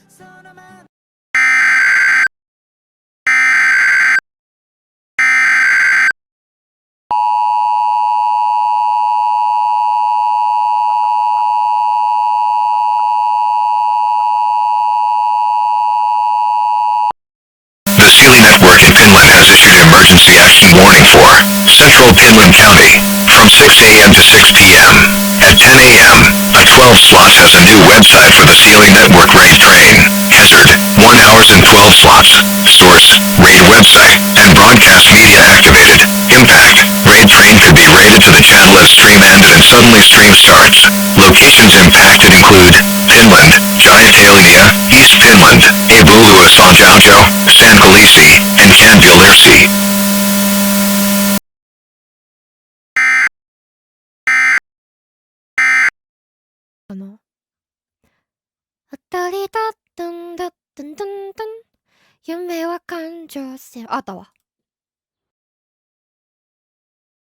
The Sealy Network in Pinland has issued emergency action warning for Central Pinland County from 6 a.m. to 6 p.m. At 10 a.m., a 12 slots has a new website for the Sealy Network raid train. Hazard, 1 hours and 12 slots. Source, raid website, and broadcast media activated. Impact, raid train could be raided to the channel as stream ended and suddenly stream starts. Locations impacted include Pinland, Jayakalinia, East Pinland, Ebulua Sanjaujo, San Galisi, and Candilirsi. 当たりだったんだったんだんだん夢は感情線あったわ